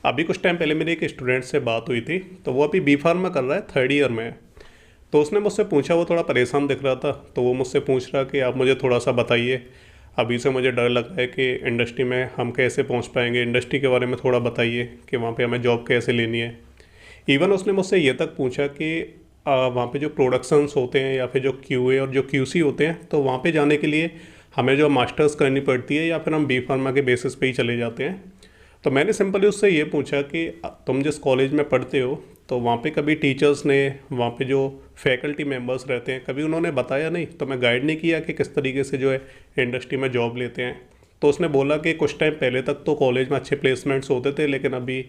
अभी कुछ टाइम पहले मेरी एक स्टूडेंट से बात हुई थी, तो वो अभी बी फार्मा कर रहा है, थर्ड ईयर में है। तो उसने मुझसे पूछा, वो थोड़ा परेशान दिख रहा था, तो वो मुझसे पूछ रहा कि आप मुझे थोड़ा सा बताइए, अभी से मुझे डर लग रहा है कि इंडस्ट्री में हम कैसे पहुंच पाएंगे, इंडस्ट्री के बारे में थोड़ा बताइए कि वहाँ पे हमें जॉब कैसे लेनी है। इवन उसने मुझसे ये तक पूछा कि वहाँ पे जो प्रोडक्शंस होते हैं या फिर जो क्यूए और जो क्यूसी होते हैं, तो वहाँ पे जाने के लिए हमें जो मास्टर्स करनी पड़ती है या फिर हम बी फार्मा के बेसिस पे ही चले जाते हैं। तो मैंने सिंपली उससे ये पूछा कि तुम जिस कॉलेज में पढ़ते हो, तो वहाँ पे कभी टीचर्स ने, वहाँ पे जो फैकल्टी मेंबर्स रहते हैं, कभी उन्होंने बताया नहीं, तो मैं गाइड नहीं किया कि किस तरीके से जो है इंडस्ट्री में जॉब लेते हैं। तो उसने बोला कि कुछ टाइम पहले तक तो कॉलेज में अच्छे प्लेसमेंट्स होते थे, लेकिन अभी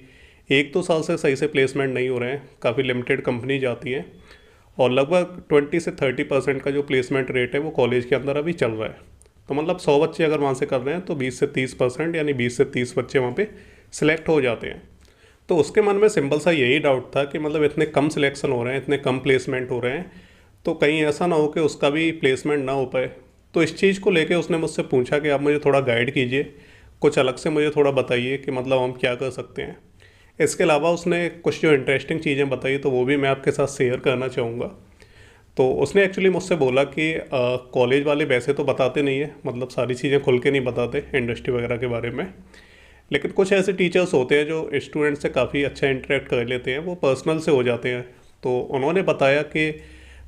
1-2 साल से सही से प्लेसमेंट नहीं हो रहे हैं, काफ़ी लिमिटेड कंपनी जाती हैं और लगभग 20 से 30% का जो प्लेसमेंट रेट है वो कॉलेज के अंदर अभी चल रहा है। तो मतलब 100 बच्चे अगर वहाँ से कर रहे हैं तो 20 से 30% यानी 20 से 30 बच्चे वहाँ पे सिलेक्ट हो जाते हैं। तो उसके मन में सिंपल सा यही डाउट था कि मतलब इतने कम सिलेक्शन हो रहे हैं, इतने कम प्लेसमेंट हो रहे हैं, तो कहीं ऐसा ना हो कि उसका भी प्लेसमेंट ना हो पाए। तो इस चीज़ को लेके उसने मुझसे पूछा कि आप मुझे थोड़ा गाइड कीजिए, कुछ अलग से मुझे थोड़ा बताइए कि मतलब हम क्या कर सकते हैं। इसके अलावा उसने कुछ जो इंटरेस्टिंग चीज़ें बताई, तो वो भी मैं आपके साथ शेयर करना चाहूँगा। तो उसने एक्चुअली मुझसे बोला कि कॉलेज वाले वैसे तो बताते नहीं है, मतलब सारी चीज़ें खुल के नहीं बताते इंडस्ट्री वगैरह के बारे में, लेकिन कुछ ऐसे टीचर्स होते हैं जो स्टूडेंट से काफ़ी अच्छा इंटरेक्ट कर लेते हैं, वो पर्सनल से हो जाते हैं। तो उन्होंने बताया कि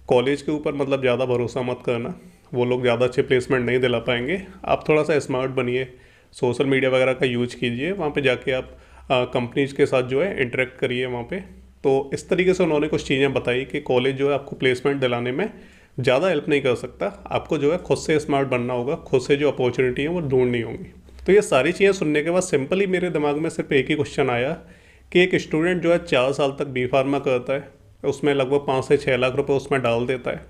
कॉलेज के ऊपर मतलब ज़्यादा भरोसा मत करना, वो लोग ज़्यादा अच्छे प्लेसमेंट नहीं दिला पाएंगे। आप थोड़ा सा स्मार्ट बनिए, सोशल मीडिया वगैरह का यूज कीजिए, वहाँ पे जाके आप कंपनीज के साथ जो है इंटरेक्ट करिए वहाँ पे। तो इस तरीके से उन्होंने कुछ चीज़ें बताई कि कॉलेज जो है आपको प्लेसमेंट दिलाने में ज़्यादा हेल्प नहीं कर सकता, आपको जो है खुद से स्मार्ट बनना होगा, खुद से जो अपॉर्चुनिटी है वो ढूंढनी होंगी। तो ये सारी चीज़ें सुनने के बाद सिंपली मेरे दिमाग में सिर्फ एक ही क्वेश्चन आया कि एक स्टूडेंट जो है 4 साल तक बी फार्मा करता है, उसमें लगभग 5 से 6 लाख रुपए उसमें डाल देता है,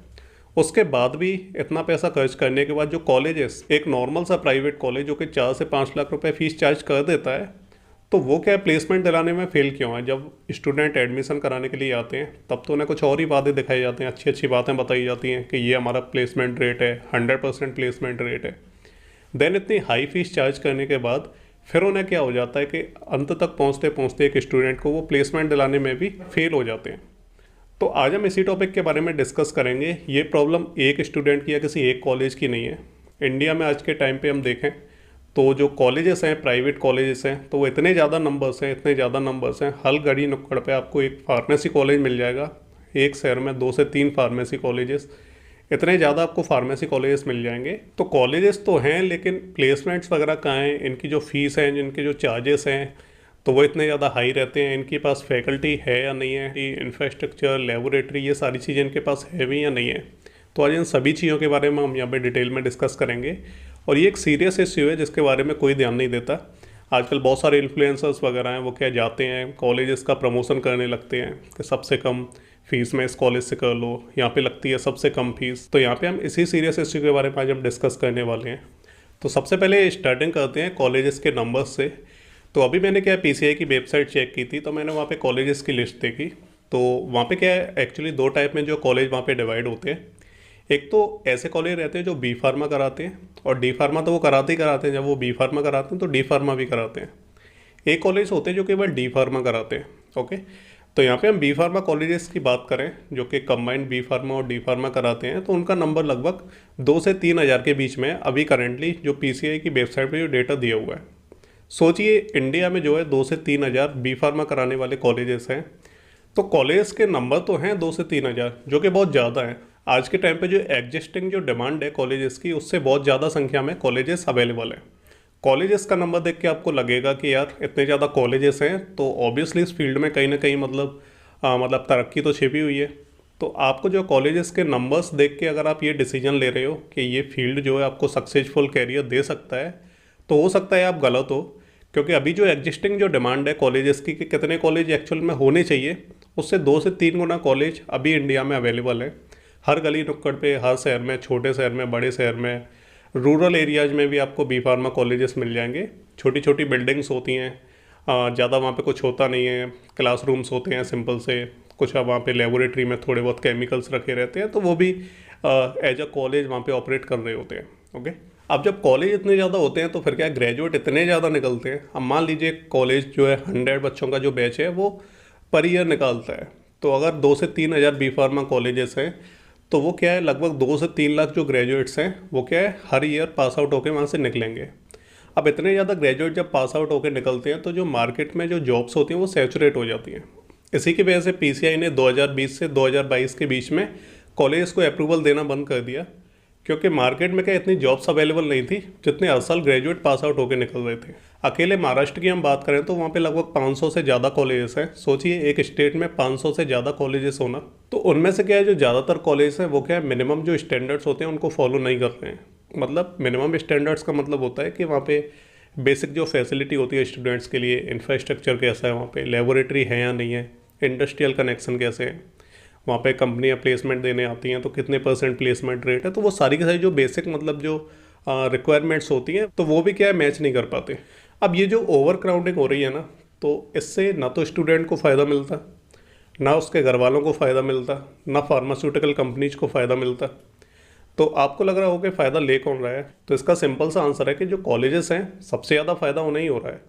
उसके बाद भी इतना पैसा खर्च करने के बाद जो कॉलेजेस, एक नॉर्मल सा प्राइवेट कॉलेज जो कि 4 से 5 लाख रुपए फीस चार्ज कर देता है, तो वो क्या प्लेसमेंट दिलाने में फेल क्यों है। जब स्टूडेंट एडमिशन कराने के लिए आते हैं तब तो उन्हें कुछ और ही वादे दिखाए जाते हैं, अच्छी अच्छी बातें बताई जाती हैं कि ये हमारा प्लेसमेंट रेट है, 100% प्लेसमेंट रेट है। देन इतनी हाई फीस चार्ज करने के बाद फिर उन्हें क्या हो जाता है कि अंत तक पहुंचते पहुंचते एक स्टूडेंट को वो प्लेसमेंट दिलाने में भी फेल हो जाते हैं। तो आज हम इसी टॉपिक के बारे में डिस्कस करेंगे। ये प्रॉब्लम एक स्टूडेंट की या किसी एक कॉलेज की नहीं है। इंडिया में आज के टाइम पे हम देखें तो जो कॉलेजेस हैं, प्राइवेट कॉलेजेस हैं, तो वो इतने ज़्यादा नंबर्स हैं, इतने ज़्यादा नंबर्स हैं, हर गली नुक्कड़ पे आपको एक फार्मेसी कॉलेज मिल जाएगा। एक शहर में 2 से 3 फार्मेसी कॉलेजेस, इतने ज़्यादा आपको फार्मेसी कॉलेजेस मिल जाएंगे। तो कॉलेजेस तो हैं, लेकिन प्लेसमेंट्स वगैरह कहाँ हैं, इनकी जो फ़ीस है, इनके जो चार्जेस हैं, तो वो इतने ज़्यादा हाई रहते हैं। इनके पास फैकल्टी है या नहीं है, इंफ्रास्ट्रक्चर, लेबोरेटरी, ये सारी चीज़ें इनके पास है भी या नहीं है। तो आज इन सभी चीज़ों के बारे में हम यहाँ पे डिटेल में डिस्कस करेंगे। और ये एक सीरियस इश्यू है जिसके बारे में कोई ध्यान नहीं देता। आजकल बहुत सारे इन्फ्लुएंसर्स वगैरह हैं, वो क्या जाते हैं कॉलेजेस का प्रमोशन करने लगते हैं कि सबसे कम फीस में इस कॉलेज से कर लो, यहाँ पे लगती है सबसे कम फीस। तो यहाँ पे हम इसी सीरियस इश्यू के बारे में आज हम डिस्कस करने वाले हैं। तो सबसे पहले स्टार्टिंग करते हैं कॉलेजेस के नंबर्स से। तो अभी मैंने क्या पीसीआई की वेबसाइट चेक की थी, तो मैंने वहाँ पे कॉलेजेस की लिस्ट देखी। तो वहाँ पे क्या है, एक्चुअली 2 टाइप में जो कॉलेज वहाँ पे डिवाइड होते हैं। एक तो ऐसे कॉलेज रहते हैं जो बी फार्मा कराते हैं, और डी फार्मा तो वो कराते ही कराते हैं, जब वो बी फार्मा कराते हैं तो डी फार्मा भी कराते हैं। एक कॉलेज होते हैं जो केवल डी फार्मा कराते हैं। ओके, तो यहाँ पे हम बी फार्मा कॉलेजेस की बात करें जो कि कंबाइंड बी फार्मा और डी फार्मा कराते हैं, तो उनका नंबर लगभग 2 से 3 हज़ार के बीच में है अभी करंटली जो पीसीआई की वेबसाइट पे जो डेटा दिया हुआ है। सोचिए इंडिया में जो है 2 से 3 हज़ार बी फार्मा कराने वाले कॉलेजेस हैं। तो कॉलेज के नंबर तो हैं 2 से 3 हज़ार, जो कि बहुत ज़्यादा है। आज के टाइम पे जो एग्जिस्टिंग जो डिमांड है कॉलेजेस की, उससे बहुत ज़्यादा संख्या में कॉलेजेस अवेलेबल है। कॉलेजेस का नंबर देख के आपको लगेगा कि यार इतने ज़्यादा कॉलेजेस हैं, तो ऑब्वियसली इस फील्ड में कहीं ना कहीं मतलब तरक्की तो छिपी हुई है। तो आपको जो कॉलेजेस के नंबर्स देख के अगर आप ये डिसीजन ले रहे हो कि ये फील्ड जो है आपको सक्सेसफुल कैरियर दे सकता है, तो हो सकता है आप गलत हो। क्योंकि अभी जो एग्जिस्टिंग जो डिमांड है कॉलेजेस की कि कितने कॉलेज एक्चुअल में होने चाहिए, उससे 2 से 3 गुना कॉलेज अभी इंडिया में अवेलेबल है। हर गली नुक्कड़ पे, हर शहर में, छोटे शहर में, बड़े शहर में, रूरल एरियाज़ में भी आपको बी फार्मा कॉलेजेस मिल जाएंगे। छोटी छोटी बिल्डिंग्स होती हैं, ज़्यादा वहाँ पे कुछ होता नहीं है, क्लासरूम्स होते हैं सिंपल से, कुछ वहाँ पे लेबोरेटरी में थोड़े बहुत केमिकल्स रखे रहते हैं, तो वो भी एज अ कॉलेज वहाँ पे ऑपरेट कर रहे होते हैं। ओके, अब जब कॉलेज इतने ज़्यादा होते हैं तो फिर क्या ग्रेजुएट इतने ज़्यादा निकलते हैं। अब मान लीजिए कॉलेज जो है 100 बच्चों का जो बैच है वो पर ईयर निकालता है। तो अगर 2 से 3 हज़ार बी फार्मा कॉलेजेस हैं तो वो क्या है लगभग 2 से 3 लाख जो ग्रेजुएट्स हैं वो क्या है हर ईयर पास आउट होकर वहाँ से निकलेंगे। अब इतने ज़्यादा ग्रेजुएट जब पास आउट होकर निकलते हैं तो जो मार्केट में जो जॉब्स होती हैं वो सैचुरेट हो जाती हैं। इसी की वजह से पीसीआई ने 2020 से 2022 के बीच में कॉलेज को अप्रूवल देना बंद कर दिया, क्योंकि मार्केट में क्या इतनी जॉब्स अवेलेबल नहीं थी जितने हर साल ग्रेजुएट पास आउट होकर निकल रहे थे। अकेले महाराष्ट्र की हम बात करें तो वहाँ पे लगभग 500 से ज़्यादा कॉलेजेस हैं। सोचिए एक स्टेट में 500 से ज़्यादा कॉलेजेस होना। तो उनमें से क्या है जो ज़्यादातर कॉलेज हैं वो क्या है मिनिमम जो स्टैंडर्ड्स होते हैं उनको फॉलो नहीं कर रहे हैं। मतलब मिनिमम स्टैंडर्ड्स का मतलब होता है कि वहाँ पे बेसिक जो फैसिलिटी होती है स्टूडेंट्स के लिए, इंफ्रास्ट्रक्चर कैसा है, वहाँ पे लेबोरेटरी है या नहीं है, इंडस्ट्रियल कनेक्शन कैसे हैं, वहाँ पे कंपनियाँ प्लेसमेंट देने आती हैं तो कितने % प्लेसमेंट रेट है, तो वो सारी की सारी जो बेसिक मतलब जो रिक्वायरमेंट्स होती हैं तो वो भी क्या है मैच नहीं कर पाते। अब ये जो ओवर क्राउडिंग हो रही है ना, तो इससे ना तो स्टूडेंट को फ़ायदा मिलता, ना उसके घर वालों को फ़ायदा मिलता, ना फार्मास्यूटिकल कंपनीज को फ़ायदा मिलता। तो आपको लग रहा होगा कि फ़ायदा ले कौन रहा है? तो इसका सिंपल सा आंसर है कि जो कॉलेजेस हैं सबसे ज़्यादा फ़ायदा उन्हें ही हो रहा है।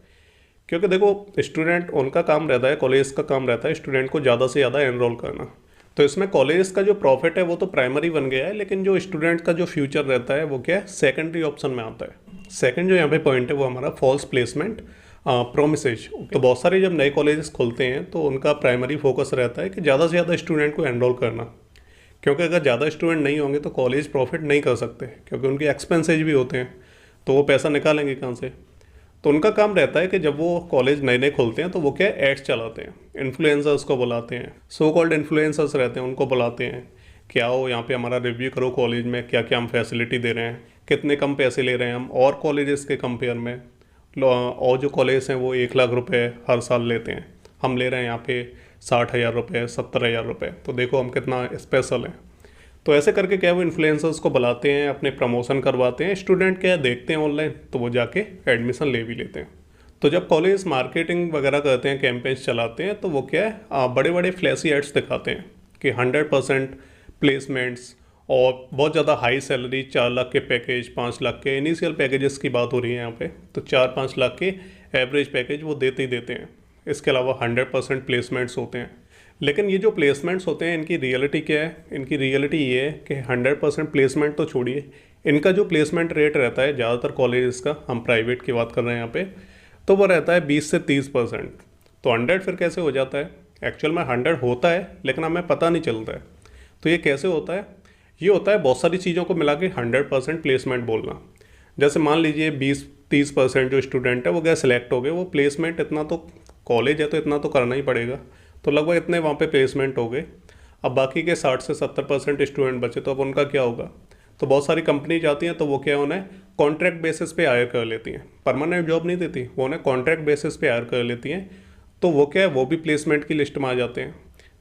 क्योंकि देखो स्टूडेंट उनका काम रहता है, कॉलेज का काम रहता है स्टूडेंट को ज़्यादा से ज़्यादा एनरोल करना। तो इसमें कॉलेज का जो प्रॉफिट है वो तो प्राइमरी बन गया है, लेकिन जो स्टूडेंट का जो फ्यूचर रहता है वो क्या है सेकेंडरी ऑप्शन में आता है। सेकंड जो यहाँ पे पॉइंट है वो हमारा फॉल्स प्लेसमेंट प्रोमिसेज। तो बहुत सारे जब नए कॉलेजेस खुलते हैं तो उनका प्राइमरी फोकस रहता है कि ज़्यादा से ज़्यादा स्टूडेंट को एनरोल करना, क्योंकि अगर ज़्यादा स्टूडेंट नहीं होंगे तो कॉलेज प्रॉफिट नहीं कर सकते, क्योंकि उनके एक्सपेंसेज भी होते हैं तो वो पैसा निकालेंगे कहाँ से। तो उनका काम रहता है कि जब वो कॉलेज नए नए खोलते हैं तो वो क्या एड्स चलाते हैं, इन्फ्लुएंसर्स को बुलाते हैं, सो कॉल्ड इन्फ्लुएंसर्स रहते हैं उनको बुलाते हैं कि आओ यहाँ पे हमारा रिव्यू करो कॉलेज में क्या क्या हम फैसिलिटी दे रहे हैं, कितने कम पैसे ले रहे हैं हम और कॉलेजेस के कंपेयर में। और जो कॉलेज हैं वो 1 लाख रुपए हर साल लेते हैं, हम ले रहे हैं यहाँ पे 60,000 रुपये 70,000 रुपये, तो देखो हम कितना स्पेशल हैं। तो ऐसे करके क्या वो इन्फ्लुएंसर्स को बुलाते हैं, अपने प्रमोशन करवाते हैं, स्टूडेंट क्या देखते हैं ऑनलाइन तो वो जाके एडमिशन ले भी लेते हैं। तो जब कॉलेज मार्केटिंग वगैरह करते हैं, कैंपेन्स चलाते हैं, तो वो क्या है बड़े बड़े फ्लैशी एड्स दिखाते हैं कि 100% प्लेसमेंट्स और बहुत ज़्यादा हाई सैलरी, 4 लाख के पैकेज, 5 लाख के इनिशियल पैकेजेस की बात हो रही है यहाँ पे, तो 4-5 लाख के एवरेज पैकेज वो देते ही देते हैं। इसके अलावा 100% प्लेसमेंट्स होते हैं। लेकिन ये जो प्लेसमेंट्स होते हैं इनकी रियलिटी क्या है? इनकी रियलिटी ये है कि 100% प्लेसमेंट तो छोड़िए, इनका जो प्लेसमेंट रेट रहता है ज़्यादातर कॉलेजेस का, हम प्राइवेट की बात कर रहे हैं यहाँ पे, तो वो रहता है 20 से 30%। तो 100 फिर कैसे हो जाता है? एक्चुअल में 100 होता है लेकिन हमें पता नहीं चलता है। तो ये कैसे होता है? ये होता है बहुत सारी चीज़ों को मिला के 100% प्लेसमेंट बोलना। जैसे मान लीजिए 20-30% जो स्टूडेंट है वो क्या सिलेक्ट हो गए, वो प्लेसमेंट इतना तो कॉलेज है तो इतना तो करना ही पड़ेगा, तो लगभग इतने वहाँ पे प्लेसमेंट हो गए। अब बाकी के 60 से 70% स्टूडेंट बचे तो अब उनका क्या होगा? तो बहुत सारी कंपनी जाती हैं तो वो क्या उन्हें कॉन्ट्रैक्ट बेसिस पे हायर कर लेती हैं, परमानेंट जॉब नहीं देती, वो उन्हें कॉन्ट्रैक्ट बेसिस पे हायर कर लेती हैं। तो वो क्या है वो भी प्लेसमेंट की लिस्ट में आ जाते हैं।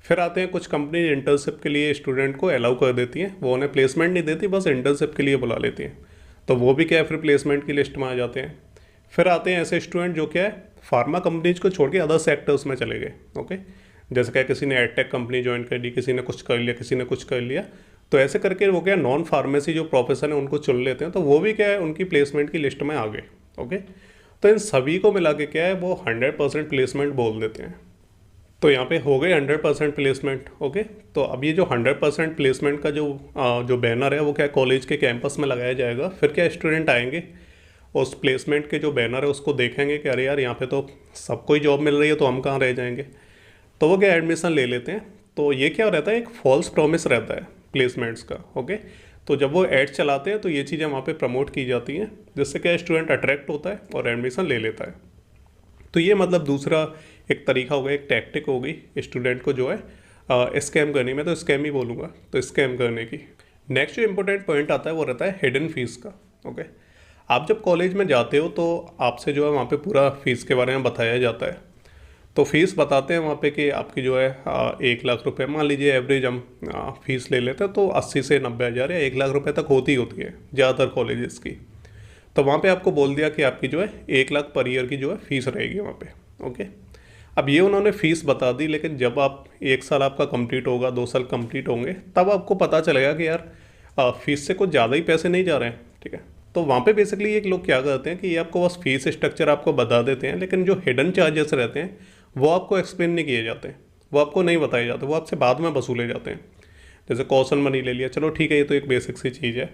फिर आते हैं कुछ कंपनी इंटर्नशिप के लिए स्टूडेंट को अलाउ कर देती हैं, वो उन्हें प्लेसमेंट नहीं देती, बस इंटर्नशिप के लिए बुला लेती हैं, तो वो भी क्या है फिर प्लेसमेंट की लिस्ट में आ जाते हैं। फिर आते हैं ऐसे स्टूडेंट जो क्या है फार्मा कंपनीज को छोड़ के अदर सेक्टर्स में चले गए। ओके, जैसे क्या किसी ने एडटेक कंपनी ज्वाइन कर ली, किसी ने कुछ कर लिया, किसी ने कुछ कर लिया, तो ऐसे करके वो क्या नॉन फार्मेसी जो प्रोफेशन है उनको चुन लेते हैं, तो वो भी क्या है उनकी प्लेसमेंट की लिस्ट में आ गए। ओके, तो इन सभी को मिला के क्या है वो 100% प्लेसमेंट बोल देते हैं। तो यहाँ पे हो गए 100% प्लेसमेंट। ओके, तो अब ये जो 100% प्लेसमेंट का जो बैनर है वो क्या कॉलेज के कैंपस में लगाया जाएगा। फिर क्या स्टूडेंट आएंगे उस प्लेसमेंट के जो बैनर है उसको देखेंगे कि अरे यार यहाँ पे तो सबको ही जॉब मिल रही है तो हम कहाँ रह जाएंगे, तो वो क्या एडमिशन ले लेते हैं। तो ये क्या रहता है एक फॉल्स प्रॉमिस रहता है प्लेसमेंट्स का। ओके, तो जब वो एड चलाते हैं तो ये चीज़ें वहाँ पे प्रमोट की जाती हैं, जिससे क्या स्टूडेंट अट्रैक्ट होता है और एडमिशन ले लेता है। तो ये मतलब दूसरा एक तरीका हो गया, एक टैक्टिक हो गई स्टूडेंट को जो है स्कैम करने में, तो स्कैम ही बोलूँगा, तो स्कैम करने की। नेक्स्ट जो इंपॉर्टेंट पॉइंट आता है वो रहता है हिडन फीस का। ओके, आप जब कॉलेज में जाते हो तो आपसे जो है वहाँ पे पूरा फीस के बारे में बताया जाता है। तो फीस बताते हैं वहाँ पे कि आपकी जो है 1 लाख रुपए, मान लीजिए एवरेज हम फीस ले लेते हैं तो 80 से 90 हज़ार या 1 लाख रुपए तक होती है ज़्यादातर कॉलेजेस की। तो वहाँ पे आपको बोल दिया कि आपकी जो है 1 लाख पर ईयर की जो है फीस रहेगी वहाँ पे। ओके, अब ये उन्होंने फ़ीस बता दी, लेकिन जब आप 1 साल आपका कंप्लीट होगा, 2 साल कंप्लीट होंगे, तब आपको पता चलेगा कि यार फीस से कुछ ज़्यादा ही पैसे नहीं जा रहे हैं। ठीक है, तो वहाँ पे बेसिकली ये लोग क्या करते हैं कि ये आपको बस फीस स्ट्रक्चर आपको बता देते हैं, लेकिन जो हिडन चार्जेस रहते हैं वो आपको एक्सप्लेन नहीं किए जाते, वो आपको नहीं बताए जाते, वो आपसे बाद में वसूले जाते हैं। जैसे कॉशन मनी ले लिया, चलो ठीक है, ये तो एक बेसिक सी चीज़ है।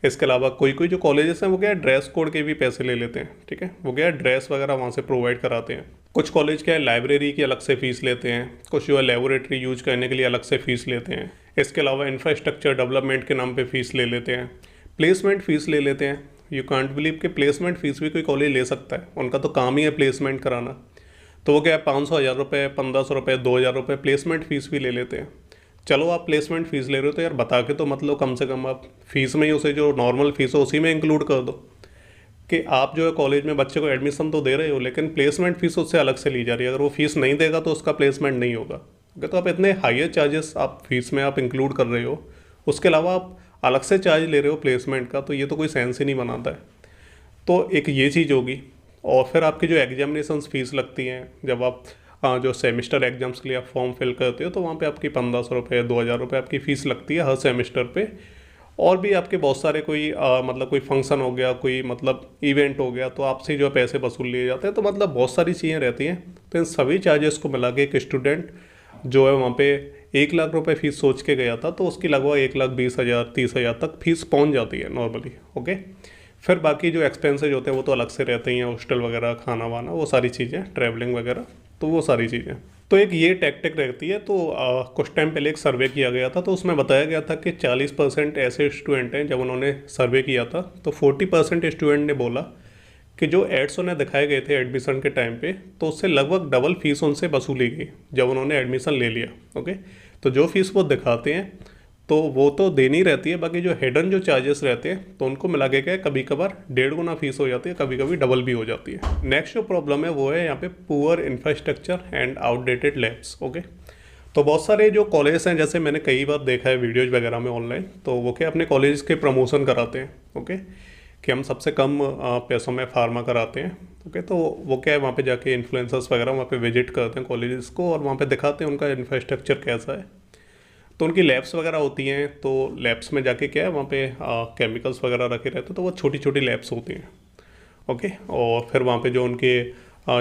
इसके अलावा कोई कोई जो कॉलेजेस हैं वो क्या है ड्रेस कोड के भी पैसे ले लेते हैं, ठीक है, वो क्या है ड्रेस वगैरह वहाँ से प्रोवाइड कराते हैं। कुछ कॉलेज क्या है लाइब्रेरी की अलग से फ़ीस लेते हैं, कुछ जो है लेबोरेटरी यूज करने के लिए अलग से फ़ीस लेते हैं। इसके अलावा इंफ्रास्ट्रक्चर डेवलपमेंट के नाम पे फ़ीस ले लेते हैं, प्लेसमेंट फ़ीस ले लेते हैं। यू कांट बिलीव कि प्लेसमेंट फ़ीस भी कोई कॉलेज ले सकता है, उनका तो काम ही है प्लेसमेंट कराना। तो वो क्या है 500 हज़ार रुपये, 1500 रुपये, 2000 रुपये प्लेसमेंट फ़ीस भी ले लेते हैं। चलो आप प्लेसमेंट फ़ीस ले रहे हो तो यार बता के तो मतलब कम से कम आप फीस में ही उसे जो नॉर्मल फ़ीस हो उसी में इंक्लूड कर दो कि आप जो है कॉलेज में बच्चे को एडमिशन तो दे रहे हो, लेकिन प्लेसमेंट फ़ीस उससे अलग से ली जा रही है। अगर वो फीस नहीं देगा तो उसका प्लेसमेंट नहीं होगा। ओके, तो आप इतने हायर चार्जेस आप फीस में आप इंक्लूड कर रहे हो, उसके अलावा आप अलग से चार्ज ले रहे हो प्लेसमेंट का, तो ये तो कोई सेंस ही नहीं बनाता है। तो एक ये चीज़ होगी। और फिर आपकी जो एग्जामिनेशन फ़ीस लगती हैं, जब आप जो सेमेस्टर एग्जाम्स के लिए आप फॉर्म फिल करते हो तो वहाँ पे आपकी 1500 रुपये, 2000 रुपये आपकी फ़ीस लगती है हर सेमेस्टर पे। और भी आपके बहुत सारे कोई मतलब कोई फंक्शन हो गया, कोई मतलब इवेंट हो गया, तो आपसे जो पैसे वसूल लिए जाते हैं। तो मतलब बहुत सारी चीज़ें रहती हैं। तो इन सभी चार्जेस को मिला के एक स्टूडेंट जो है वहाँ पे 1 लाख रुपये फ़ीस सोच के गया था, तो उसकी लगभग 1,20,000 30,000 तक फीस पहुँच जाती है नॉर्मली। ओके, फिर बाकी जो एक्सपेंसेज होते हैं वो तो अलग से रहते ही हैं, हॉस्टल वगैरह, खाना वाना, वो सारी चीज़ें, ट्रैवलिंग वगैरह, तो वो सारी चीज़ें। तो एक ये टैक्टिक रहती है। तो कुछ टाइम पहले एक सर्वे किया गया था, तो उसमें बताया गया था कि 40% ऐसे स्टूडेंट हैं, जब उन्होंने सर्वे किया था तो 40% स्टूडेंट ने बोला कि जो एड्स उन्हें दिखाए गए थे एडमिशन के टाइम पे, तो उससे लगभग डबल फीस उनसे वसूली गई जब उन्होंने एडमिशन ले लिया। ओके, तो जो फीस वो दिखाते हैं तो वो तो देनी रहती है, बाकी जो हिडन जो चार्जेस रहते हैं तो उनको मिला के क्या है कभी कभार 1.5 गुना फीस हो जाती है, कभी कभी डबल भी हो जाती है। नेक्स्ट जो प्रॉब्लम है वो है यहाँ पे poor infrastructure and outdated labs. Okay, तो बहुत सारे जो कॉलेज हैं, जैसे मैंने कई बार देखा है वीडियोज वगैरह में ऑनलाइन, तो वो क्या अपने कॉलेज के प्रमोशन कराते हैं। ओके, कि हम सबसे कम पैसों में फार्मा कराते हैं। ओके, तो वो क्या है वहाँ पे जाके इन्फ्लुएंसर्स वगैरह वहाँ पे विजिट करते हैं कॉलेजेस को, और वहाँ पे दिखाते हैं उनका इंफ्रास्ट्रक्चर कैसा है। तो उनकी लैब्स वगैरह होती हैं, तो लैब्स में जाके क्या है वहाँ पे केमिकल्स वगैरह रखे रहते हैं, तो वो छोटी छोटी लैब्स होती हैं। ओके, और फिर वहाँ पे जो उनके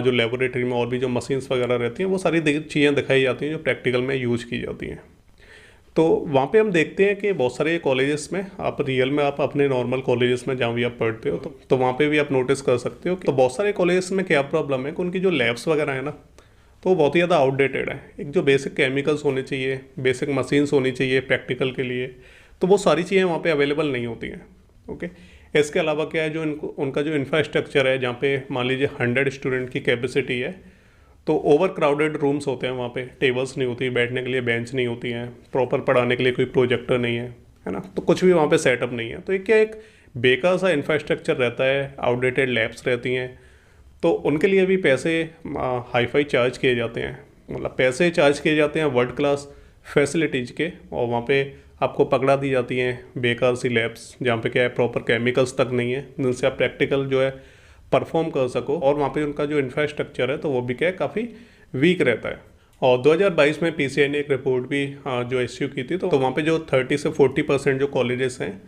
जो लेबोरेटरी में और भी जो मशीन्स वगैरह रहती हैं वो सारी चीज़ें दिखाई जाती हैं जो प्रैक्टिकल में यूज की जाती हैं। तो वहाँ पे हम देखते हैं कि बहुत सारे कॉलेजेस में आप रियल में आप अपने नॉर्मल कॉलेजेस में जहाँ भी आप पढ़ते हो तो वहाँ पे भी आप नोटिस कर सकते हो कि तो बहुत सारे कॉलेजेस में क्या प्रॉब्लम है कि उनकी जो लैब्स वगैरह है ना, तो वो बहुत ही ज़्यादा आउटडेटेड है। एक जो बेसिक केमिकल्स होने चाहिए, बेसिक मशीन्स होनी चाहिए प्रैक्टिकल के लिए, तो वो सारी चीज़ें वहाँ पे अवेलेबल नहीं होती हैं। ओके, इसके अलावा क्या है जो उनका जो इंफ्रास्ट्रक्चर है, जहाँ पे मान लीजिए 100 स्टूडेंट की कैपेसिटी है, तो ओवर क्राउडेड रूम्स होते हैं, वहाँ पे टेबल्स नहीं होती, बैठने के लिए बेंच नहीं होती हैं, प्रॉपर पढ़ाने के लिए कोई प्रोजेक्टर नहीं है ना, तो कुछ भी वहाँ पे सेटअप नहीं है। तो एक क्या एक बेकार सा इंफ्रास्ट्रक्चर रहता है, आउटडेटेड लैब्स रहती हैं, तो उनके लिए भी पैसे हाई फाई चार्ज किए जाते हैं, मतलब पैसे चार्ज किए जाते हैं वर्ल्ड क्लास फैसिलिटीज़ के, और वहाँ पे आपको पकड़ा दी जाती हैं बेकार सी लैब्स जहाँ पे क्या है प्रॉपर केमिकल्स तक नहीं है जिनसे आप प्रैक्टिकल जो है परफॉर्म कर सको, और वहाँ पे उनका जो इंफ्रास्ट्रक्चर है तो वो भी क्या है काफ़ी वीक रहता है। और 2022 में पीसीआई ने एक रिपोर्ट भी जो इश्यू की थी, तो वहाँ पे जो 30 से 40% जो कॉलेजेस हैं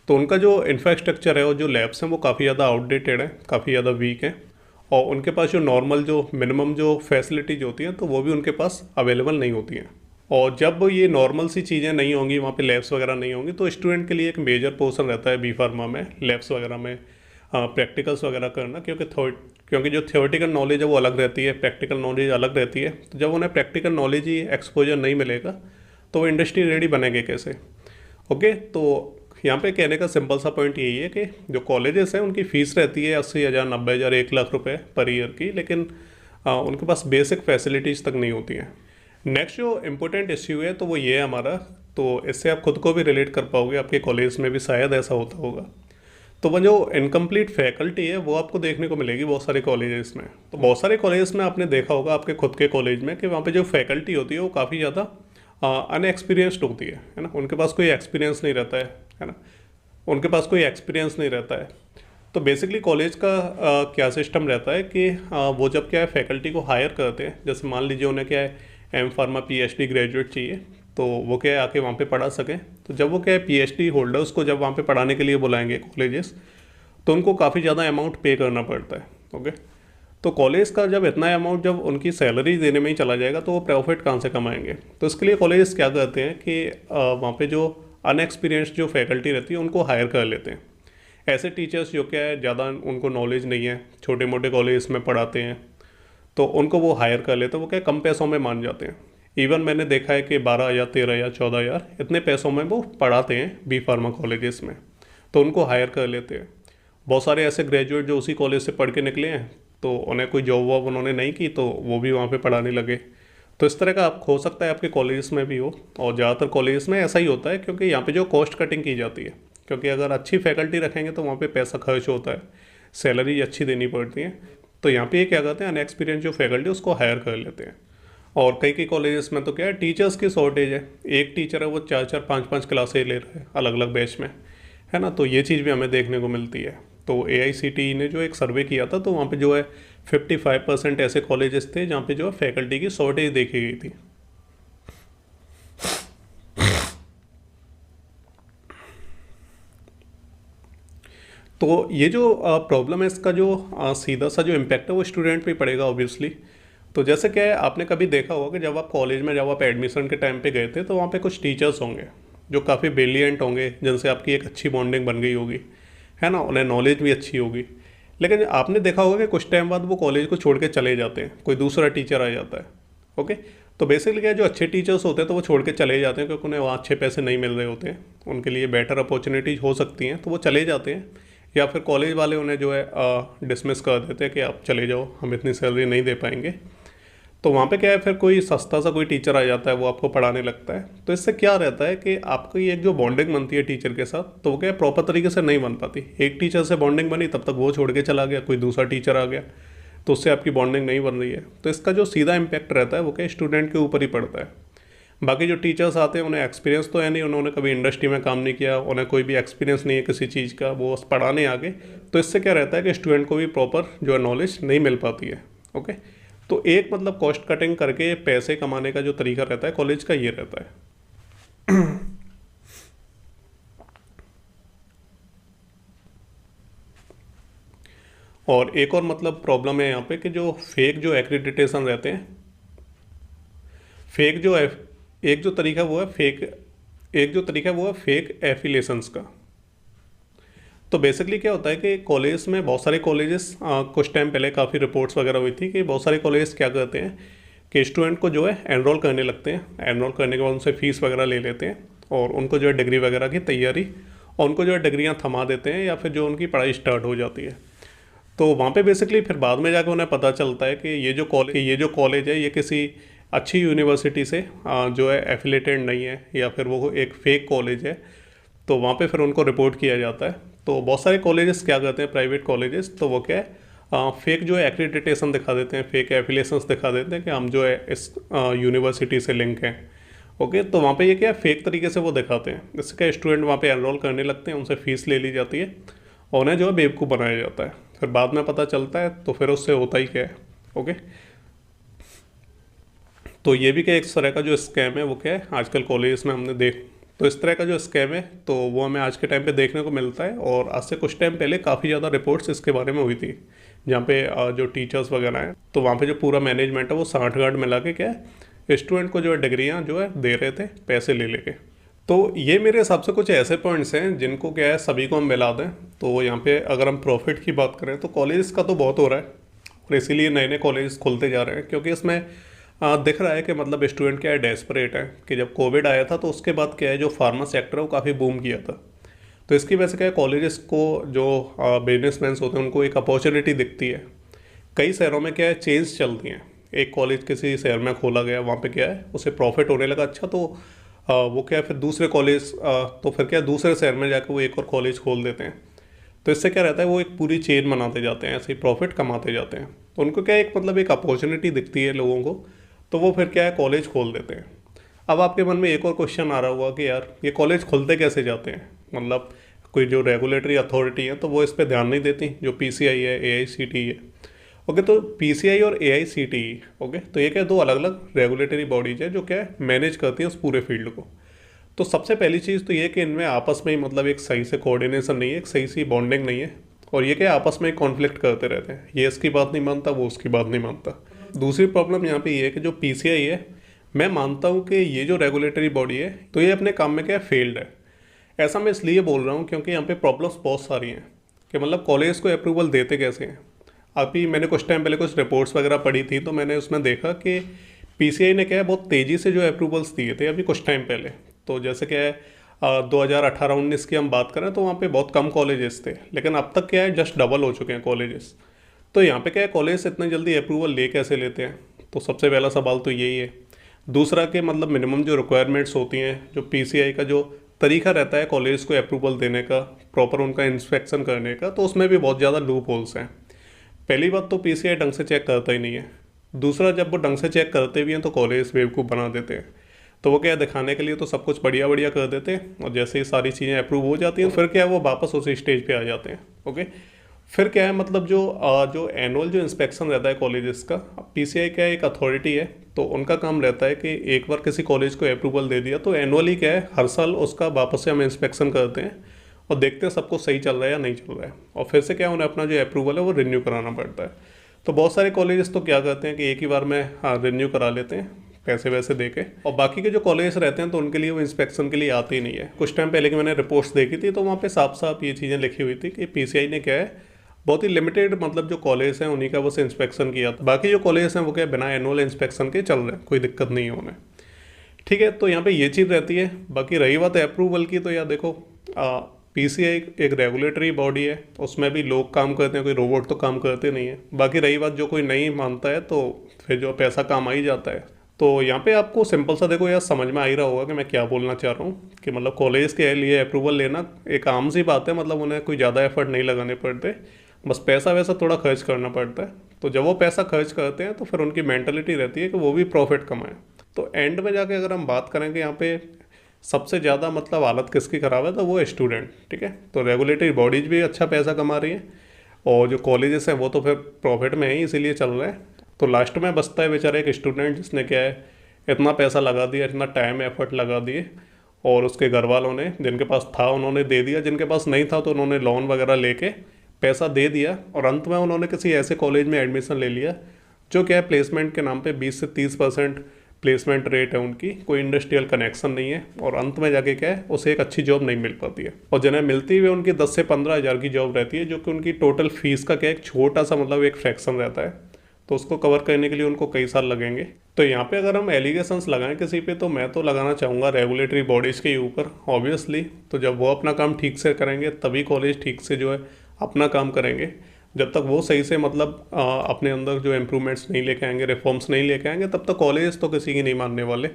तो उनका जो इंफ्रास्ट्रक्चर है और जो लैब्स हैं वो काफ़ी ज़्यादा आउटडेटेड है, काफ़ी ज़्यादा वीक है, और उनके पास जो नॉर्मल जो मिनिमम जो फैसिलिटीज़ होती हैं तो वो भी उनके पास अवेलेबल नहीं होती हैं। और जब ये नॉर्मल सी चीज़ें नहीं होंगी, वहाँ पे लैब्स वगैरह नहीं होंगी, तो स्टूडेंट के लिए एक मेजर पोर्शन रहता है बी फार्मा में लैब्स वगैरह में प्रैक्टिकल्स वगैरह करना, क्योंकि जो थियोरेटिकल नॉलेज है वो अलग रहती है, प्रैक्टिकल नॉलेज अलग रहती है। तो जब उन्हें प्रैक्टिकल नॉलेज ही एक्सपोजर नहीं मिलेगा तो वो इंडस्ट्री रेडी बनेंगे कैसे। ओके, तो यहाँ पे कहने का सिंपल सा पॉइंट यही है कि जो कॉलेजेस हैं उनकी फ़ीस रहती है 80,000, 90,000, 1 लाख रुपए पर ईयर की, लेकिन उनके पास बेसिक फैसिलिटीज़ तक नहीं होती हैं। नेक्स्ट जो इम्पोर्टेंट इश्यू है तो वो ये है हमारा, तो इससे आप खुद को भी रिलेट कर पाओगे, आपके कॉलेज में भी शायद ऐसा होता होगा। तो वो जो इनकम्प्लीट फैकल्टी है वो आपको देखने को मिलेगी बहुत सारे कॉलेजेस में। तो बहुत सारे कॉलेजेस में आपने देखा होगा आपके खुद के कॉलेज में कि वहाँ पे जो फैकल्टी होती है वो काफ़ी ज़्यादा अनएक्सपीरियंस्ड होती है ना, उनके पास कोई एक्सपीरियंस नहीं रहता है ना, उनके पास कोई एक्सपीरियंस नहीं रहता है। तो बेसिकली कॉलेज का क्या सिस्टम रहता है कि वो जब क्या है फैकल्टी को हायर करते हैं, जैसे मान लीजिए उन्हें क्या है एम फार्मा पीएचडी ग्रेजुएट चाहिए, तो वो क्या है आके वहाँ पे पढ़ा सकें। तो जब वो क्या है पीएचडी होल्डर्स को जब वहाँ पे पढ़ाने के लिए बुलाएंगे कॉलेजेस, तो उनको काफ़ी ज़्यादा अमाउंट पे करना पड़ता है। ओके, तो कॉलेज का जब इतना अमाउंट जब उनकी सैलरी देने में ही चला जाएगा तो वो प्रॉफिट कहाँ से कमाएंगे। तो इसके लिए कॉलेजेस क्या करते हैं कि वहाँ पे जो अनएक्सपीरियंस्ड जो फैकल्टी रहती है उनको हायर कर लेते हैं। ऐसे टीचर्स जो क्या है ज़्यादा उनको नॉलेज नहीं है, छोटे मोटे कॉलेज में पढ़ाते हैं, तो उनको वो हायर कर लेते हैं। वो क्या कम पैसों में मान जाते हैं। इवन मैंने देखा है कि 12,000 13,000 14,000 इतने पैसों में वो पढ़ाते हैं बी फार्मा कॉलेजेस में, तो उनको हायर कर लेते हैं। बहुत सारे ऐसे ग्रेजुएट जो उसी कॉलेज से पढ़ के निकले हैं, तो उन्हें कोई जॉब वॉब उन्होंने नहीं की तो वो भी वहाँ पे पढ़ाने लगे। तो इस तरह का आप हो सकता है आपके कॉलेजेस में भी हो, और ज़्यादातर कॉलेजेस में ऐसा ही होता है, क्योंकि यहाँ पे जो कॉस्ट कटिंग की जाती है, क्योंकि अगर अच्छी फैकल्टी रखेंगे तो वहाँ पे पैसा खर्च होता है, सैलरी अच्छी देनी पड़ती है। तो यहाँ पे ये क्या करते हैं, अनएक्सपीरियंस जो फैकल्टी उसको हायर कर लेते हैं। और कई कई कॉलेजेस में तो क्या है, टीचर्स की शॉर्टेज है। एक टीचर है वो 4 4 5 5 क्लासेज ले रहे हैं अलग अलग बैच में, है ना। तो ये चीज़ भी हमें देखने को मिलती है। तो AICTE ने जो एक सर्वे किया था, तो वहाँ पे जो है 55% ऐसे कॉलेजेस थे जहाँ पे जो है फैकल्टी की शॉर्टेज देखी गई थी। तो ये जो प्रॉब्लम है, इसका जो सीधा सा जो इम्पैक्ट है वो स्टूडेंट पे पड़ेगा ऑब्वियसली। तो जैसे क्या है, आपने कभी देखा होगा कि जब आप कॉलेज में जब आप एडमिशन के टाइम पे गए थे तो वहाँ पे कुछ टीचर्स होंगे जो काफ़ी ब्रिलियंट होंगे, जिनसे आपकी एक अच्छी बॉन्डिंग बन गई होगी, है ना, उन्हें नॉलेज भी अच्छी होगी। लेकिन आपने देखा होगा कि कुछ टाइम बाद वो कॉलेज को छोड़ के चले जाते हैं, कोई दूसरा टीचर आ जाता है। ओके, तो बेसिकली क्या है, जो अच्छे टीचर्स होते हैं तो वो छोड़ के चले जाते हैं, क्योंकि उन्हें वहाँ अच्छे पैसे नहीं मिल रहे होते हैं, उनके लिए बेटर अपॉर्चुनिटीज़ हो सकती हैं, तो वो चले जाते हैं। या फिर कॉलेज वाले उन्हें जो है डिसमिस कर देते हैं कि आप चले जाओ, हम इतनी सैलरी नहीं दे पाएंगे। तो वहाँ पे क्या है, फिर कोई सस्ता सा कोई टीचर आ जाता है, वो आपको पढ़ाने लगता है। तो इससे क्या रहता है कि आपकी एक जो बॉन्डिंग बनती है टीचर के साथ, तो वो क्या है प्रॉपर तरीके से नहीं बन पाती। एक टीचर से बॉन्डिंग बनी, तब तक वो छोड़ के चला गया, कोई दूसरा टीचर आ गया, तो उससे आपकी बॉन्डिंग नहीं बन रही है। तो इसका जो सीधा इम्पैक्ट रहता है वो क्या स्टूडेंट के ऊपर ही पड़ता है। बाकी जो टीचर्स आते हैं उन्हें एक्सपीरियंस तो है नहीं, उन्होंने कभी इंडस्ट्री में काम नहीं किया, उन्हें कोई भी एक्सपीरियंस नहीं है किसी चीज़ का, वो बस पढ़ाने आगे। तो इससे क्या रहता है कि स्टूडेंट को भी प्रॉपर जो है नॉलेज नहीं मिल पाती है। ओके, तो एक मतलब कॉस्ट कटिंग करके पैसे कमाने का जो तरीका रहता है कॉलेज का, ये रहता है। और एक और मतलब प्रॉब्लम है यहाँ पे कि जो फेक जो एक्रेडिटेशन रहते हैं, फेक जो एक जो तरीका वो है फेक, एक जो तरीका वो है फेक एफिलेशंस का। तो बेसिकली क्या होता है कि कॉलेज में बहुत सारे कॉलेजेस, कुछ टाइम पहले काफ़ी रिपोर्ट्स वगैरह हुई थी कि बहुत सारे कॉलेजेस क्या करते हैं कि स्टूडेंट को जो है एनरोल करने लगते हैं, एनरोल करने के बाद उनसे फ़ीस वगैरह ले लेते हैं, और उनको जो है डिग्री वगैरह की तैयारी, और उनको जो है डिग्रियाँ थमा देते हैं, या फिर जो उनकी पढ़ाई स्टार्ट हो जाती है। तो वहाँ पे बेसिकली फिर बाद में जाकर उन्हें पता चलता है कि ये जो कॉलेज है ये किसी अच्छी यूनिवर्सिटी से जो है एफिलेटेड नहीं है, या फिर वो एक फ़ेक कॉलेज है। तो वहाँ पे फिर उनको रिपोर्ट किया जाता है। तो बहुत सारे कॉलेजेस क्या करते हैं, प्राइवेट कॉलेजेस, तो वो क्या है फेक जो है एक्रेडिटेशन दिखा देते हैं, फेक एफिलेशंस दिखा देते हैं कि हम जो है इस यूनिवर्सिटी से लिंक हैं। ओके, तो वहाँ पे ये क्या है फेक तरीके से वो दिखाते हैं, जिससे क्या स्टूडेंट वहाँ पे एनरोल करने लगते हैं, उनसे फ़ीस ले ली जाती है, और उन्हें जो है बेवकूफ़ बनाया जाता है। फिर बाद में पता चलता है तो फिर उससे होता ही क्या है। ओके, तो ये भी क्या एक तरह का जो स्कैम है वो क्या है आजकल कॉलेज में हमने देख, तो इस तरह का जो स्कैम है तो वो हमें आज के टाइम पे देखने को मिलता है। और आज से कुछ टाइम पहले काफ़ी ज़्यादा रिपोर्ट्स इसके बारे में हुई थी, जहाँ पे जो टीचर्स वगैरह हैं, तो वहाँ पे जो पूरा मैनेजमेंट है वो 60 गार्ड मिला के क्या है स्टूडेंट को जो है डिग्रियाँ जो है दे रहे थे पैसे ले लेके। तो ये मेरे हिसाब से कुछ ऐसे पॉइंट्स हैं जिनको क्या है सभी को हम मिला दें। तो यहाँ पे अगर हम प्रॉफिट की बात करें तो कॉलेज का तो बहुत हो रहा है, और इसीलिए नए नए कॉलेज खुलते जा रहे हैं, क्योंकि इसमें दिख रहा है कि मतलब स्टूडेंट क्या है डेस्परेट है। कि जब कोविड आया था तो उसके बाद क्या है जो फार्मा सेक्टर है वो काफ़ी बूम किया था, तो इसकी वजह से क्या है कॉलेजेस को जो बिजनेसमैन होते हैं उनको एक अपॉर्चुनिटी दिखती है। कई शहरों में क्या है चेंज चलती हैं, एक कॉलेज किसी शहर में खोला गया, वहाँ पे क्या है उसे प्रॉफिट होने लगा अच्छा, तो वो क्या है फिर दूसरे कॉलेज तो फिर क्या है दूसरे शहर में जाकर वो एक और कॉलेज खोल देते हैं। तो इससे क्या रहता है वो एक पूरी चेन बनाते जाते हैं, ऐसे ही प्रॉफिट कमाते जाते हैं। तो उनको क्या है एक मतलब एक अपॉर्चुनिटी दिखती है लोगों को, तो वो फिर क्या है कॉलेज खोल देते हैं। अब आपके मन में एक और क्वेश्चन आ रहा होगा कि यार ये कॉलेज खुलते कैसे जाते हैं, मतलब कोई जो रेगुलेटरी अथॉरिटी है तो वो इस पर ध्यान नहीं देती, जो PCI है AICTE है। ओके, तो PCI और AICTE, ओके, तो ये क्या दो अलग अलग रेगुलेटरी बॉडीज है जो क्या है मैनेज करती है उस पूरे फील्ड को। तो सबसे पहली चीज़ तो ये कि इनमें आपस में ही मतलब एक सही से कोऑर्डिनेशन नहीं है, एक सही सी बॉन्डिंग नहीं है। और ये क्या आपस में कॉन्फ्लिक्ट करते रहते हैं, ये इसकी बात नहीं मानता, वो उसकी बात नहीं मानता। दूसरी प्रॉब्लम यहाँ पे ये है कि जो पीसीआई है, मैं मानता हूँ कि ये जो रेगुलेटरी बॉडी है तो ये अपने काम में क्या फेल्ड है। ऐसा मैं इसलिए बोल रहा हूँ क्योंकि यहाँ पे प्रॉब्लम्स बहुत सारी हैं कि मतलब कॉलेज को अप्रूवल देते कैसे हैं। अभी मैंने कुछ टाइम पहले कुछ रिपोर्ट्स वगैरह पढ़ी थी, तो मैंने उसमें देखा कि पीसीआई ने क्या है बहुत तेज़ी से जो अप्रूवल्स दिए थे अभी कुछ टाइम पहले। तो जैसे क्या है 2018-19 की हम बात करें तो वहाँ पे बहुत कम कॉलेजेस थे, लेकिन अब तक क्या है जस्ट डबल हो चुके हैं कॉलेजेस। तो यहाँ पे क्या है कॉलेज इतने जल्दी अप्रूवल ले कैसे लेते हैं, तो सबसे पहला सवाल तो यही है। दूसरा कि मतलब मिनिमम जो रिक्वायरमेंट्स होती हैं, जो पीसीआई का जो तरीका रहता है कॉलेज को अप्रूवल देने का, प्रॉपर उनका इंस्पेक्शन करने का, तो उसमें भी बहुत ज़्यादा लूप होल्स हैं। पहली बात तो पीसीआई ढंग से चेक करता ही नहीं है। दूसरा, जब वो ढंग से चेक करते भी हैं तो कॉलेज बेवकूफ़ बना देते हैं। तो वो क्या है दिखाने के लिए तो सब कुछ बढ़िया बढ़िया कर देते हैं, और जैसे ही सारी चीज़ें अप्रूव हो जाती हैं फिर क्या है वो वापस उसी स्टेज पे आ जाते हैं। ओके, फिर क्या है मतलब जो एनुअल जो इंस्पेक्शन रहता है कॉलेजेस का, पीसीआई क्या है एक अथॉरिटी है, तो उनका काम रहता है कि एक बार किसी कॉलेज को अप्रूवल दे दिया तो एनुअली क्या है हर साल उसका वापस से हम इंस्पेक्शन करते हैं और देखते हैं सबको सही चल रहा है या नहीं चल रहा है, और फिर से क्या उन्हें अपना जो अप्रूवल है वो रिन्यू कराना पड़ता है। तो बहुत सारे कॉलेजेस तो क्या करते हैं कि एक ही बार में रिन्यू करा लेते हैं पैसे वैसे दे के, और बाकी के जो कॉलेज रहते हैं तो उनके लिए वो इंस्पेक्शन के लिए आते ही नहीं है। कुछ टाइम पहले की मैंने रिपोर्ट्स देखी थी तो वहाँ पे साफ साफ ये चीज़ें लिखी हुई थी कि पीसीआई ने क्या है बहुत ही लिमिटेड मतलब जो कॉलेज हैं उन्हीं का बस इंस्पेक्शन किया था, बाकी जो कॉलेज हैं वो क्या बिना एनुअल इंस्पेक्शन के चल रहे हैं, कोई दिक्कत नहीं है उन्हें। ठीक है, तो यहाँ पे ये चीज़ रहती है। बाकी रही बात अप्रूवल की, तो यार देखो पीसीआई एक रेगुलेटरी बॉडी है, उसमें भी लोग काम करते हैं, कोई रोबोट तो काम करते नहीं है। बाकी रही बात जो कोई नहीं मानता है तो फिर जो पैसा काम आ ही जाता है। तो यहाँ पे आपको सिंपल सा देखो यार समझ में आ ही रहा होगा कि मैं क्या बोलना चाह रहा हूँ कि मतलब कॉलेज के लिए अप्रूवल लेना एक आम सी बात है, मतलब उन्हें कोई ज़्यादा एफर्ट नहीं लगाने पड़ते, बस पैसा वैसा थोड़ा खर्च करना पड़ता है। तो जब वो पैसा खर्च करते हैं तो फिर उनकी मेंटलिटी रहती है कि वो भी प्रॉफिट कमाएं। तो एंड में जाके अगर हम बात करेंगे यहाँ पे सबसे ज़्यादा मतलब हालत किसकी ख़राब है तो वो स्टूडेंट। ठीक है, तो रेगुलेटरी बॉडीज भी अच्छा पैसा कमा रही हैं और जो कॉलेजेस हैं वो तो फिर प्रॉफिट में ही इसीलिए चल रहे हैं। तो लास्ट में बचता है बेचारा एक स्टूडेंट जिसने क्या है इतना पैसा लगा दिया, इतना टाइम एफर्ट लगा दिए, और उसके घर वालों ने जिनके पास था उन्होंने दे दिया, जिनके पास नहीं था तो उन्होंने लोन वगैरह लेके पैसा दे दिया, और अंत में उन्होंने किसी ऐसे कॉलेज में एडमिशन ले लिया जो क्या है प्लेसमेंट के नाम पे 20 से 30% प्लेसमेंट रेट है उनकी, कोई इंडस्ट्रियल कनेक्शन नहीं है, और अंत में जाके क्या है उसे एक अच्छी जॉब नहीं मिल पाती है, और जिन्हें मिलती हुई उनकी 10 से 15 हज़ार की जॉब रहती है, जो कि उनकी टोटल फीस का क्या एक छोटा सा मतलब एक फ्रैक्शन रहता है। तो उसको कवर करने के लिए उनको कई साल लगेंगे। तो यहाँ पे अगर हम एलिगेशंस लगाएं किसी पे, तो मैं तो लगाना चाहूँगा रेगुलेटरी बॉडीज़ के ऊपर ऑब्वियसली। तो जब वो अपना काम ठीक से करेंगे तभी कॉलेज ठीक से जो है अपना काम करेंगे। जब तक वो सही से मतलब अपने अंदर जो इम्प्रूवमेंट्स नहीं लेके आएंगे, रिफॉर्म्स नहीं लेके आएंगे, तब तक कॉलेज तो किसी की नहीं मानने वाले।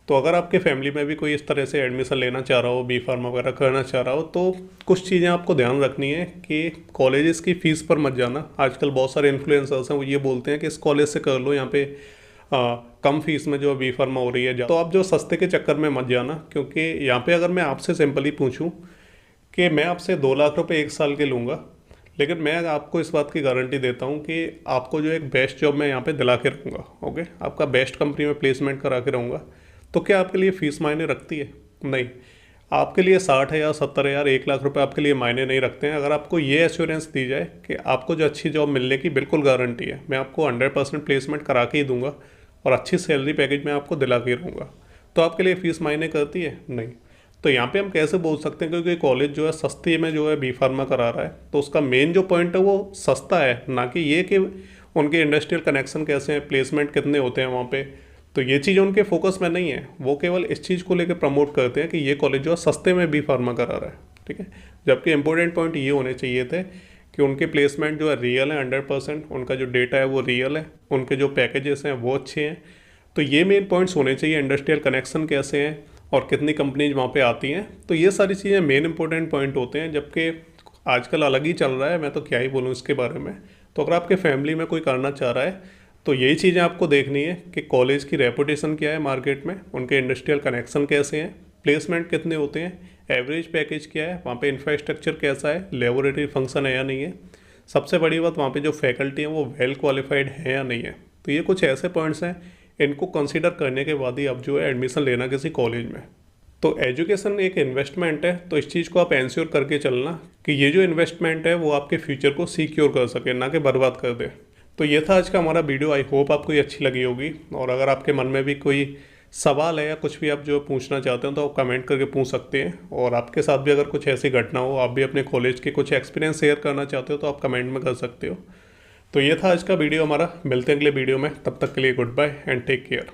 तो अगर आपके फैमिली में भी कोई इस तरह से एडमिशन लेना चाह रहा हो, बी फार्मा वगैरह करना चाह रहा हो, तो कुछ चीज़ें आपको ध्यान रखनी है कि कॉलेजेस की फ़ीस पर मत जाना। आजकल बहुत सारे इन्फ्लुएंसर्स हैं वो ये बोलते हैं कि इस कॉलेज से कर लो, यहाँ पे कम फीस में जो बी फार्मा हो रही है, तो आप जो सस्ते के चक्कर में मत जाना। क्योंकि यहाँ पे अगर मैं आपसे सिंपली पूछूँ कि मैं आपसे 2 लाख रुपए एक साल के लूँगा, लेकिन मैं आपको इस बात की गारंटी देता हूँ कि आपको जो एक बेस्ट जॉब मैं यहाँ पे दिला के रहूँगा, ओके, आपका बेस्ट कंपनी में प्लेसमेंट करा के रहूँगा, तो क्या आपके लिए फ़ीस मायने रखती है? नहीं। आपके लिए 60,000, 70,000, 1 लाख रुपए आपके लिए मायने नहीं रखते हैं अगर आपको ये एश्योरेंस दी जाए कि आपको जो अच्छी जॉब मिलने की बिल्कुल गारंटी है, मैं आपको 100% प्लेसमेंट करा के ही दूंगा और अच्छी सैलरी पैकेज मैं आपको दिला के रहूँगा। तो आपके लिए फ़ीस मायने करती है? नहीं। तो यहाँ पे हम कैसे बोल सकते हैं, क्योंकि कॉलेज जो है सस्ती में जो है बी फार्मा करा रहा है, तो उसका मेन जो पॉइंट है वो सस्ता है, ना कि ये कि उनके इंडस्ट्रियल कनेक्शन कैसे हैं, प्लेसमेंट कितने होते हैं वहाँ पे। तो ये चीज़ उनके फोकस में नहीं है, वो केवल इस चीज़ को लेकर प्रमोट करते हैं कि ये कॉलेज जो है सस्ते में बी फार्मा करा रहा है। ठीक है, जबकि इंपॉर्टेंट पॉइंट ये होने चाहिए थे कि उनके प्लेसमेंट जो है रियल है 100%, उनका जो डेटा है वो रियल है, उनके जो पैकेजेस हैं वो अच्छे हैं। तो ये मेन पॉइंट्स होने चाहिए, इंडस्ट्रियल कनेक्शन कैसे हैं और कितनी कंपनीज वहाँ पे आती हैं। तो ये सारी चीज़ें मेन इंपॉर्टेंट पॉइंट होते हैं, जबकि आजकल अलग ही चल रहा है, मैं तो क्या ही बोलूँ इसके बारे में। तो अगर आपके फैमिली में कोई करना चाह रहा है तो यही चीज़ें आपको देखनी है कि कॉलेज की रेपुटेशन क्या है मार्केट में, उनके इंडस्ट्रियल कनेक्शन कैसे हैं, प्लेसमेंट कितने होते हैं, एवरेज पैकेज क्या है, वहाँ पे इंफ्रास्ट्रक्चर कैसा है, लेबोरेटरी फंक्शन है या नहीं है, सबसे बड़ी बात वहाँ पे जो फैकल्टी है वो वेल क्वालिफाइड है या नहीं है। तो ये कुछ ऐसे पॉइंट्स हैं, इनको कंसिडर करने के बाद ही आप जो है एडमिशन लेना किसी कॉलेज में। तो एजुकेशन एक इन्वेस्टमेंट है, तो इस चीज़ को आप एंश्योर करके चलना कि ये जो इन्वेस्टमेंट है वो आपके फ्यूचर को सिक्योर कर सके, ना कि बर्बाद कर दे। तो ये था आज का हमारा वीडियो। आई होप आपको ये अच्छी लगी होगी, और अगर आपके मन में भी कोई सवाल है या कुछ भी आप जो पूछना चाहते हो तो आप कमेंट करके पूछ सकते हैं। और आपके साथ भी अगर कुछ ऐसी घटना हो, आप भी अपने कॉलेज के कुछ एक्सपीरियंस शेयर करना चाहते हो, तो आप कमेंट में कर सकते हो। तो ये था आज का वीडियो हमारा। मिलते हैं अगले वीडियो में, तब तक के लिए goodbye and take care.